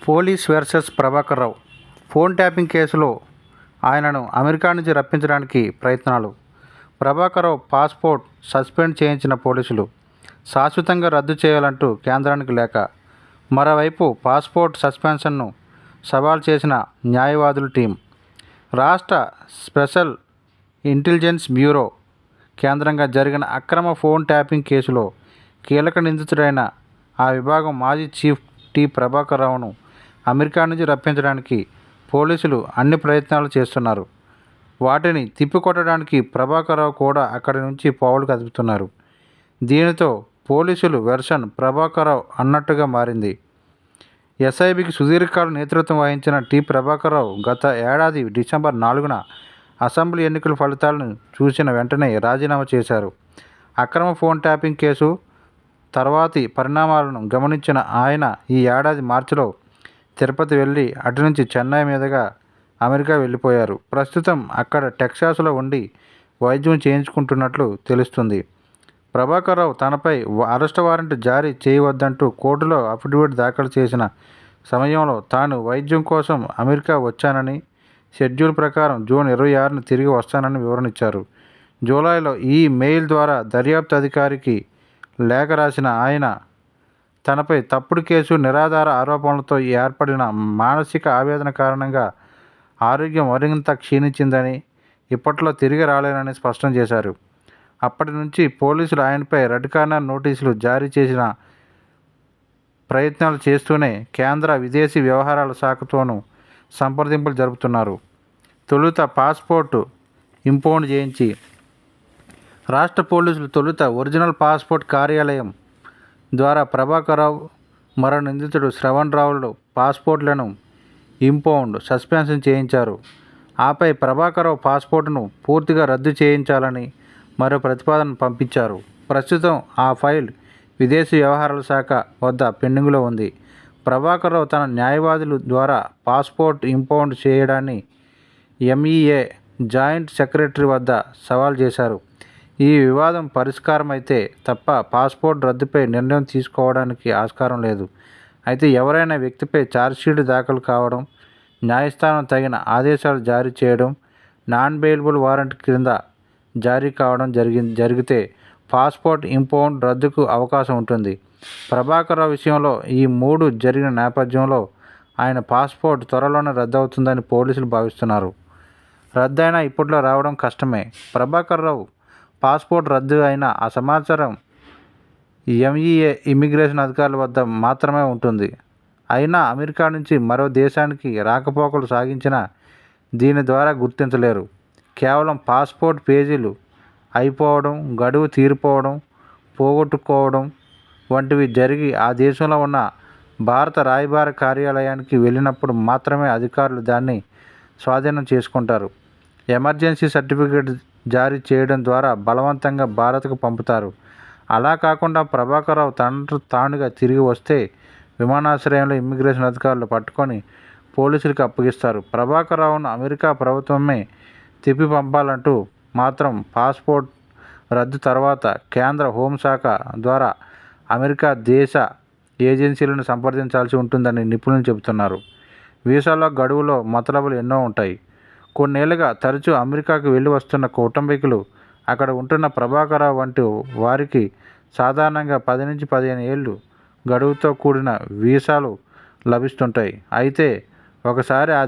Police versus Prabhakar Rao. Phone tapping కేసులో ఆయనను America నుంచి రప్పించడానికి ప్రయత్నాలు. ప్రభాకర్ రావు పాస్పోర్ట్ సస్పెండ్ చేయించిన పోలీసులు శాశ్వతంగా రద్దు చేయాలంటూ కేంద్రానికి లేఖ. మరోవైపు పాస్పోర్ట్ సస్పెన్షన్ను సవాల్ చేసిన న్యాయవాదుల టీం. రాష్ట్ర స్పెషల్ ఇంటెలిజెన్స్ బ్యూరో కేంద్రంగా జరిగిన అక్రమ ఫోన్ ట్యాపింగ్ కేసులో కీలక నిందితుడైన ఆ విభాగం మాజీ చీఫ్ టి. ప్రభాకర్ రావును అమెరికా నుంచి రప్పించడానికి పోలీసులు అన్ని ప్రయత్నాలు చేస్తున్నారు. వాటిని తిప్పికొట్టడానికి ప్రభాకర్ రావు కూడా అక్కడి నుంచి పావులు కదుపుతున్నారు. దీనితో పోలీసులు వెర్షన్ ప్రభాకర్ రావు అన్నట్టుగా మారింది. ఎస్ఐబికి సుదీర్ఘకాలం నేతృత్వం వహించిన టి. ప్రభాకర్ రావు గత ఏడాది డిసెంబర్ 4న అసెంబ్లీ ఎన్నికల ఫలితాలను చూసిన వెంటనే రాజీనామా చేశారు. అక్రమ ఫోన్ ట్యాపింగ్ కేసు తర్వాతి పరిణామాలను గమనించిన ఆయన ఈ ఏడాది మార్చిలో తిరుపతి వెళ్ళి అటు నుంచి చెన్నై మీదుగా అమెరికా వెళ్ళిపోయారు. ప్రస్తుతం అక్కడ టెక్సాస్లో ఉండి వైద్యం చేయించుకుంటున్నట్లు తెలుస్తుంది. ప్రభాకర్ రావు తనపై అరెస్ట్ వారెంట్ జారీ చేయవద్దంటూ కోర్టులో అఫిడవిట్ దాఖలు చేసిన సమయంలో తాను వైద్యం కోసం అమెరికా వచ్చానని, షెడ్యూల్ ప్రకారం జూన్ 26న తిరిగి వస్తానని వివరణ ఇచ్చారు. జూలైలో ఈ మెయిల్ ద్వారా దర్యాప్తు అధికారికి లేఖ రాసిన ఆయన తనపై తప్పుడు కేసు, నిరాధార ఆరోపణలతో ఏర్పడిన మానసిక ఆవేదన కారణంగా ఆరోగ్యం మరింత క్షీణించిందని, ఇప్పట్లో తిరిగి రాలేనని స్పష్టం చేశారు. అప్పటి నుంచి పోలీసులు ఆయనపై రెడ్ కార్నర్ నోటీసులు జారీ చేసిన ప్రయత్నాలు చేస్తూనే కేంద్ర విదేశీ వ్యవహారాల శాఖతోనూ సంప్రదింపులు జరుపుతున్నారు. తొలుత పాస్పోర్టు ఇంపౌండ్ చేయించి రాష్ట్ర పోలీసులు తొలుత ఒరిజినల్ పాస్పోర్ట్ కార్యాలయం ద్వారా ప్రభాకర్ రావు, మరో నిందితుడు శ్రవణ్ రావులు పాస్పోర్ట్లను ఇంపౌండ్, సస్పెన్షన్ చేయించారు. ఆపై ప్రభాకర్ రావు పాస్పోర్టును పూర్తిగా రద్దు చేయించాలని మరో ప్రతిపాదన పంపించారు. ప్రస్తుతం ఆ ఫైల్ విదేశీ వ్యవహారాల శాఖ వద్ద పెండింగ్లో ఉంది. ప్రభాకర్ రావు తన న్యాయవాదుల ద్వారా పాస్పోర్ట్ ఇంపౌండ్ చేయడాన్ని ఎంఈఏ జాయింట్ సెక్రటరీ వద్ద సవాల్ చేశారు. ఈ వివాదం పరిష్కారమైతే తప్ప పాస్పోర్ట్ రద్దుపై నిర్ణయం తీసుకోవడానికి ఆస్కారం లేదు. అయితే ఎవరైనా వ్యక్తిపై ఛార్జ్షీట్ దాఖలు కావడం, న్యాయస్థానం తగిన ఆదేశాలు జారీ చేయడం, నాన్ బెయిలబుల్ వారెంట్ క్రింద జారీ కావడం జరిగితే పాస్పోర్ట్ ఇంపౌండ్ రద్దుకు అవకాశం ఉంటుంది. ప్రభాకర్ రావు విషయంలో ఈ 3 జరిగిన నేపథ్యంలో ఆయన పాస్పోర్ట్ త్వరలోనే రద్దవుతుందని పోలీసులు భావిస్తున్నారు. రద్దయినా ఇప్పట్లో రావడం కష్టమే. ప్రభాకర్ రావు పాస్పోర్ట్ రద్దు అయిన ఆ సమాచారం ఎంఈఏ ఇమ్మిగ్రేషన్ అధికారుల వద్ద మాత్రమే ఉంటుంది. అయినా అమెరికా నుంచి మరో దేశానికి రాకపోకలు సాగించినా దీని ద్వారా గుర్తించలేరు. కేవలం పాస్పోర్ట్ పేజీలు అయిపోవడం, గడువు తీరిపోవడం, పోగొట్టుకోవడం వంటివి జరిగి ఆ దేశంలో ఉన్న భారత రాయబార కార్యాలయానికి వెళ్ళినప్పుడు మాత్రమే అధికారులు దాన్ని స్వాధీనం చేసుకుంటారు. ఎమర్జెన్సీ సర్టిఫికేట్ జారీ చేయడం ద్వారా బలవంతంగా భారత్కు పంపుతారు. అలా కాకుండా ప్రభాకర్ రావు తానుగా తిరిగి వస్తే విమానాశ్రయంలో ఇమ్మిగ్రేషన్ అధికారులు పట్టుకొని పోలీసులకు అప్పగిస్తారు. ప్రభాకర్ రావును అమెరికా ప్రభుత్వమే తిప్పి పంపాలంటూ మాత్రం పాస్పోర్ట్ రద్దు తర్వాత కేంద్ర హోంశాఖ ద్వారా అమెరికా దేశ ఏజెన్సీలను సంప్రదించాల్సి ఉంటుందని నిపుణులు చెబుతున్నారు. వీసాల గడువులో మతలబులు ఎన్నో ఉంటాయి. కొన్నేళ్లుగా తరచూ అమెరికాకు వెళ్ళి వస్తున్న కుటుంబీకులు, అక్కడ ఉంటున్న ప్రభాకర్ రావు వంటి వారికి సాధారణంగా 10 నుంచి 15 ఏళ్లు గడువుతో కూడిన వీసాలు లభిస్తుంటాయి. అయితే ఒకసారి ఆ